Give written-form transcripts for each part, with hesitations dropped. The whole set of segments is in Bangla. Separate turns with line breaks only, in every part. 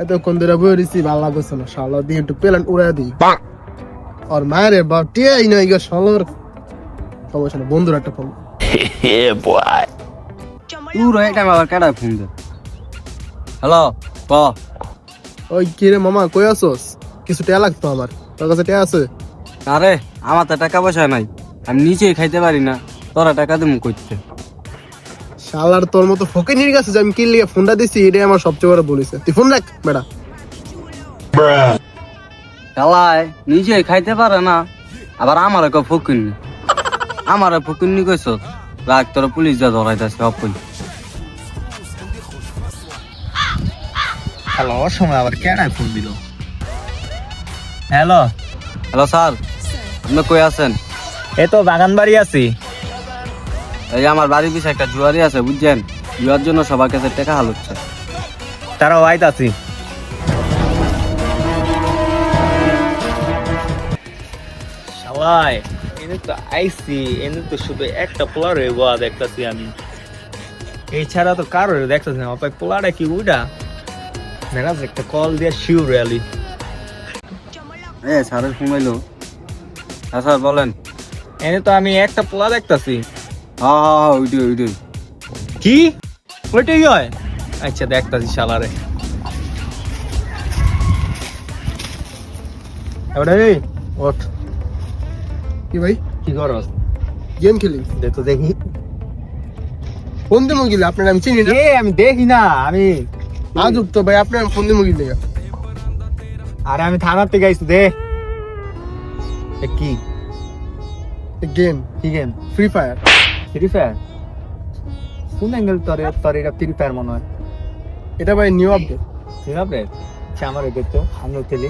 এতক্ষণ ধরে বই রয়েছি ভালো লাগছে না, শালা দিয়ে একটু পেলেন উড়াই দিই আর মায়ের বাপ টিয়াই নাই গো শালার। সমস্যা না, বন্ধুর একটা ফোন।
তুই এটা আবার কেডা ফোন দে? হ্যালো ক।
ওই কি রে মামা, কই আসোস? কিছু টাকা লাগতো আমার, তোর কাছে টাকা আছে?
আরে আমার তো টাকা পয়সা নাই, আমি নিজেই খাইতে পারি না, তোরা টাকা দেবো কইতে?
শালার তোর মতো ফকিনির কাছে যে আমি কি লিগে ফোনটা দিছি, এটাই আমার সবচেয়ে বড় বলিছে। তুই ফোন রাখ বেটা।
শালায় নিজেই খাইতে পারে না, আবার আমার কেউ ফকিনি, আমার ফকিনি কইস রাখ, তোরা পুলিশ যা ধরাইতেছে সব কই।
হ্যালো, সময় আবার কেডা ফোন দিল? হ্যালো
হ্যালো স্যার, আপনি কই আছেন?
এই তো বাগান বাড়ি আছি।
এই আমার বাড়ির পিছে একটা জুয়ারি আছে বুঝছেন, জুয়ার জন্য সবার কাছে টাকা হালুচ্ছে।
তারা ওয়াইট আছি। সবাই এনে তো আইসি, এনে তো শুধু একটা পোলার গোয়া দেখতেছি আমি, এছাড়া তো কারো দেখতেছি না। অপায় পোলারে কি উইডা মেরাজ একটা কল দিয়ে শিওর র্যালি।
স্যারের ফোন আইলো। হ্যাঁ স্যার বলেন।
এনে তো আমি একটা পোলা দেখতেছি।
হ্যাঁ ওইটাই।
কি ওইটাই হয়? আচ্ছা দেখতাছি শালারে। এবারে এই ওঠ।
কি ভাই,
কি করস?
গেম খেলি?
দে তো দেখি।
ফোন দিয়ে মুগিলে আপনার আমি চিনি না।
আমি দেখি না, আমি
আজব তো ভাই, আপনার ফোন দিয়ে মুগিলে।
আরে আমি থানার থেকে আইছি। দে কি
গেম?
কি game?
Free fire.
Free fire? কোন অ্যাঙ্গেল তোর এটা ফ্রি ফায়ার মনে হয়?
এটা ভাই নিউ আপডেট।
ঠিক আছে, আচ্ছা আমার এদের তো আমিও খেলি।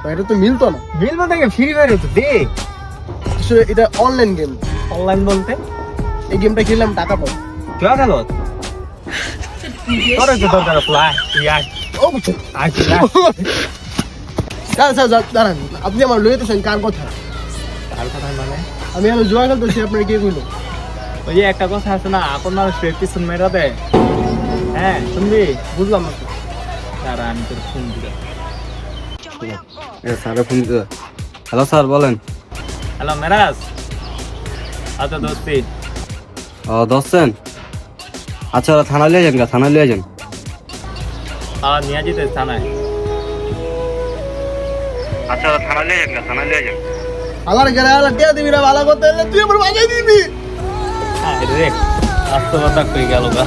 ভাই এটা তো মিলতো না।
মিলবো দেখে ফ্রি ফায়ার তো দে।
আসলে এটা অনলাইন গেম।
অনলাইন বলতে
এই গেমটা খেললাম টাকা পাবো।
কেউ গেল তোর তো দরকার ফ্লাই ইয়ার।
ও বুঝছো,
আই
স্যার দাঁড়ান, আপনি আমার লইতেছেন কার কথা?
আর কথা মানে
আমি আমি জোয়া খেলতেছি, আপনার কে কইলো?
ওই যে একটা কথা আছে না, আপন মানুষ পিছন মেরা দেয়। হ্যাঁ শুনবি?
বুঝলাম না।
তারা আমি তোর ফোন দিলাম।
স্যারের ফোন দিতে। হ্যালো স্যার বলেন।
হ্যালো মেরাজ, আচ্ছা দোস্তি
দশছেন? আচ্ছা থানা লিয়ে যান, থানা লিয়ে যান।
নিয়ে যেতে থানায়।
আচ্ছা থানা লিয়ে যান, থানা লিয়ে যান।
আলার গেলে আলার টিয়া দিবি না, ভালো করতে হলে তুই আমার বাজাই দিবি।
রে আস্তে কথা কই গেল গা।